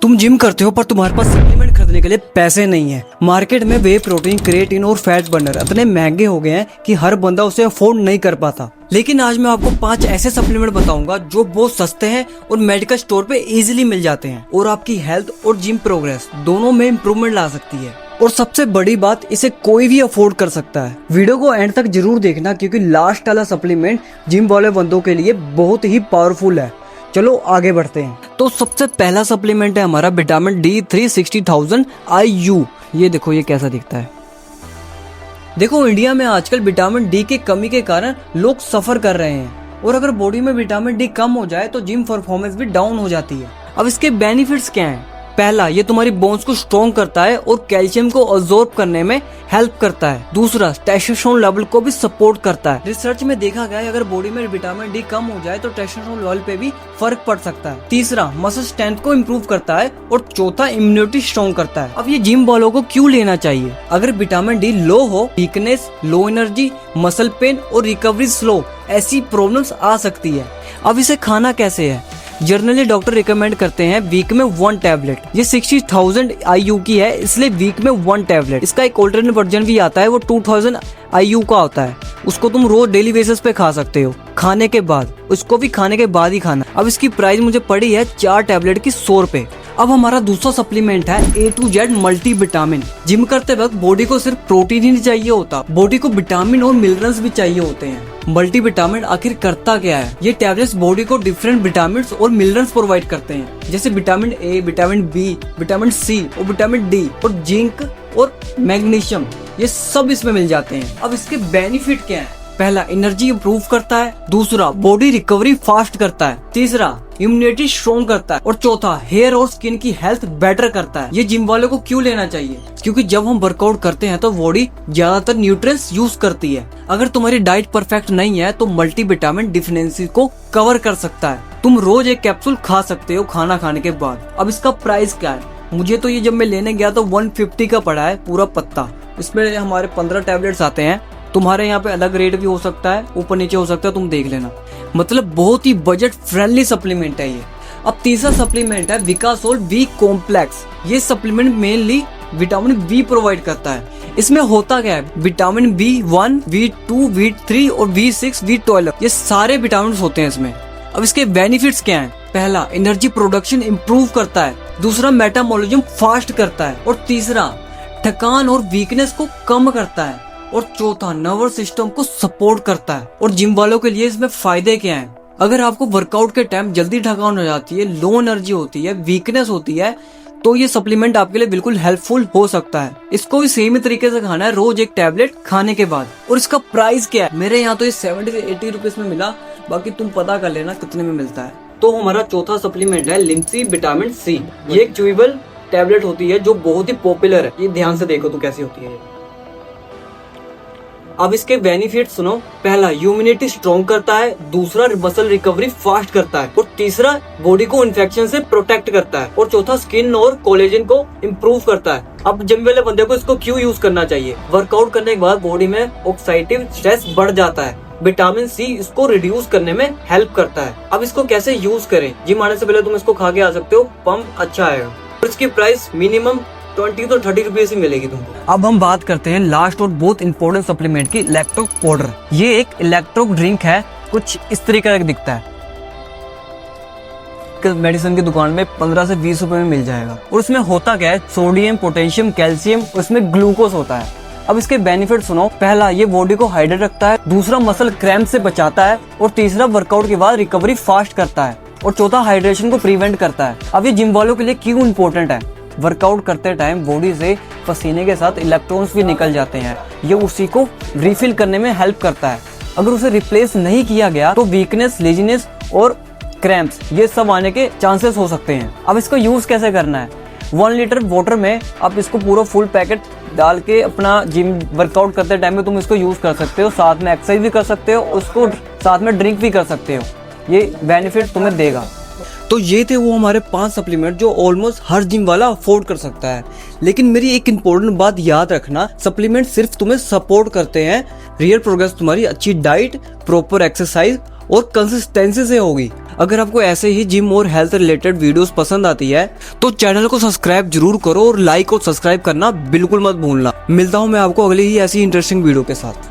तुम जिम करते हो पर तुम्हारे पास सप्लीमेंट खरीदने के लिए पैसे नहीं है। मार्केट में वे प्रोटीन, क्रिएटिन और फैट बर्नर इतने महंगे हो गए हैं कि हर बंदा उसे अफोर्ड नहीं कर पाता। लेकिन आज मैं आपको 5 ऐसे सप्लीमेंट बताऊंगा जो बहुत सस्ते हैं और मेडिकल स्टोर पे इजीली मिल जाते हैं और आपकी हेल्थ और जिम प्रोग्रेस दोनों में इम्प्रूवमेंट ला सकती है। और सबसे बड़ी बात, इसे कोई भी अफोर्ड कर सकता है। वीडियो को एंड तक जरूर देखना क्योंकि लास्ट वाला सप्लीमेंट जिम वाले बंदों के लिए बहुत ही पावरफुल है। चलो आगे बढ़ते हैं। तो सबसे पहला सप्लीमेंट है हमारा विटामिन डी 360,000 IU। ये देखो ये कैसा दिखता है। देखो इंडिया में आजकल विटामिन डी की कमी के कारण लोग सफर कर रहे हैं और अगर बॉडी में विटामिन डी कम हो जाए तो जिम परफॉर्मेंस भी डाउन हो जाती है। अब इसके बेनिफिट्स क्या हैं? पहला, ये तुम्हारी बोन्स को स्ट्रॉन्ग करता है और कैल्शियम को अब्सॉर्ब करने में हेल्प करता है। दूसरा, टेस्टोस्टेरोन लेवल को भी सपोर्ट करता है। रिसर्च में देखा गया है अगर बॉडी में विटामिन डी कम हो जाए तो टेस्टोस्टेरोन लेवल पे भी फर्क पड़ सकता है। तीसरा, मसल स्ट्रेंथ को इम्प्रूव करता है और चौथा, इम्यूनिटी स्ट्रॉन्ग करता है। अब ये जिम वालों को क्यों लेना चाहिए? अगर विटामिन डी लो हो, weakness, low energy, muscle pain और रिकवरी स्लो, ऐसी प्रॉब्लम्स आ सकती है। अब इसे खाना कैसे है? जनरली डॉक्टर रिकमेंड करते हैं वीक में 1 टैबलेट। ये 60,000 IU की है इसलिए वीक में 1 टैबलेट। इसका एक ऑल्टरनेट वर्जन भी आता है, वो 2000 IU का होता है। उसको तुम रोज डेली बेसिस पे खा सकते हो खाने के बाद। उसको भी खाने के बाद ही खाना। अब इसकी प्राइस मुझे पड़ी है 4 टैबलेट की 100 रुपए। अब हमारा दूसरा सप्लीमेंट है A to Z multi vitamin. Gym करते वक्त बॉडी को सिर्फ प्रोटीन ही नहीं चाहिए होता, बॉडी को विटामिन और मिनरल्स भी चाहिए होते हैं। मल्टी विटामिन आखिर करता क्या है? ये टैबलेट्स बॉडी को डिफरेंट विटामिन और मिनरल्स प्रोवाइड करते हैं, जैसे vitamin A, vitamin B, vitamin C और विटामिन D और जिंक और मैग्नीशियम, ये सब इसमें मिल जाते हैं। अब इसके बेनिफिट क्या है? पहला, एनर्जी इंप्रूव करता है। दूसरा, बॉडी रिकवरी फास्ट करता है। तीसरा, इम्यूनिटी स्ट्रॉन्ग करता है और चौथा, हेयर और स्किन की हेल्थ बेटर करता है। ये जिम वालों को क्यों लेना चाहिए? क्योंकि जब हम वर्कआउट करते हैं तो बॉडी ज्यादातर न्यूट्रिएंट्स यूज करती है। अगर तुम्हारी डाइट परफेक्ट नहीं है तो मल्टी विटामिन डिफिशिएंसी को कवर कर सकता है। तुम रोज एक कैप्सूल खा सकते हो खाना खाने के बाद। अब इसका प्राइस क्या है? मुझे तो ये जब मैं लेने गया तो 150 का पड़ा है पूरा पत्ता। इसमें हमारे 15 टैबलेट्स आते हैं। तुम्हारे यहाँ पे अलग रेट भी हो सकता है, ऊपर नीचे हो सकता है, तुम देख लेना। मतलब बहुत ही बजट फ्रेंडली सप्लीमेंट है ये। अब तीसरा सप्लीमेंट है विकासोल V कॉम्प्लेक्स। ये supplement mainly vitamin B provide करता है। इसमें होता क्या है? विटामिन B1, V2, V3 और V6, V12 ये सारे विटामिन होते हैं इसमें। अब इसके बेनिफिट्स क्या हैं? पहला, एनर्जी प्रोडक्शन इम्प्रूव करता है। दूसरा, मेटाबॉलिज्म फास्ट करता है और तीसरा, थकान और वीकनेस को कम करता है और चौथा, नर्वस सिस्टम को सपोर्ट करता है। और जिम वालों के लिए इसमें फायदे क्या हैं? अगर आपको वर्कआउट के टाइम जल्दी थकान हो जाती है, लो एनर्जी होती है, वीकनेस होती है, तो ये सप्लीमेंट आपके लिए बिल्कुल हेल्पफुल हो सकता है। इसको भी सेम ही तरीके से खाना है, रोज एक टैबलेट खाने के बाद। और इसका प्राइस क्या है? मेरे यहाँ तो ये 70 से 80 रुपीज में मिला, बाकी तुम पता कर लेना कितने में मिलता है। तो हमारा चौथा सप्लीमेंट है लिम्सी विटामिन C। ये एक च्यूएबल टैबलेट होती है जो बहुत ही पॉपुलर है। ये ध्यान से देखो तो कैसी होती है। अब इसके बेनिफिट सुनो। पहला, इम्यूनिटी स्ट्रॉन्ग करता है। दूसरा, मसल रिकवरी फास्ट करता है और तीसरा, बॉडी को इन्फेक्शन से प्रोटेक्ट करता है और चौथा, स्किन और कोलेजन को इम्प्रूव करता है। अब जिम वाले बंदे को इसको क्यों यूज करना चाहिए? वर्कआउट करने के बाद बॉडी में ऑक्सीडेटिव स्ट्रेस बढ़ जाता है। विटामिन C इसको रिड्यूस करने में हेल्प करता है। अब इसको कैसे यूज करें? जिम आने से पहले तुम इसको खा के आ सकते हो, पंप अच्छा आएगा। और इसकी प्राइस मिनिमम 20 तो 30 रुपीज ही मिलेगी तुमको। अब हम बात करते हैं लास्ट और बहुत इंपॉर्टेंट सप्लीमेंट की, इलेक्ट्रो पाउडर। ये एक इलेक्ट्रो ड्रिंक है, कुछ इस तरीके का दिखता है। मेडिसिन की दुकान में 15 से 20 रुपए में मिल जाएगा। और उसमें होता क्या है? सोडियम, पोटेशियम, कैल्शियम, उसमें ग्लूकोज होता है। अब इसके बेनिफिट सुनो। पहला, ये बॉडी को हाइड्रेट रखता है। दूसरा, मसल क्रैम्प से बचाता है और तीसरा, वर्कआउट के बाद रिकवरी फास्ट करता है और चौथा, हाइड्रेशन को प्रिवेंट करता है। अब ये जिम वालों के लिए क्यों इम्पोर्टेंट है? वर्कआउट करते टाइम बॉडी से पसीने के साथ इलेक्ट्रॉन्स भी निकल जाते हैं। ये उसी को रिफिल करने में हेल्प करता है। अगर उसे रिप्लेस नहीं किया गया तो वीकनेस, लेजीनेस और क्रैम्प्स ये सब आने के चांसेस हो सकते हैं। अब इसको यूज कैसे करना है? 1 लीटर वाटर में आप इसको पूरा फुल पैकेट डाल के अपना जिम वर्कआउट करते टाइम में तुम इसको यूज कर सकते हो। साथ में एक्सरसाइज भी कर सकते हो, उसको साथ में ड्रिंक भी कर सकते हो। ये बेनिफिट तुम्हें देगा। तो ये थे वो हमारे 5 सप्लीमेंट जो ऑलमोस्ट हर जिम वाला अफोर्ड कर सकता है। लेकिन मेरी एक इम्पोर्टेंट बात याद रखना, सप्लीमेंट सिर्फ तुम्हें सपोर्ट करते हैं। रियल प्रोग्रेस तुम्हारी अच्छी डाइट, प्रॉपर एक्सरसाइज और कंसिस्टेंसी से होगी। अगर आपको ऐसे ही जिम और हेल्थ रिलेटेड वीडियोस पसंद आती है तो चैनल को सब्सक्राइब जरूर करो और लाइक और सब्सक्राइब करना बिल्कुल मत भूलना। मिलता हूँ मैं आपको अगली ही ऐसी इंटरेस्टिंग वीडियो के साथ।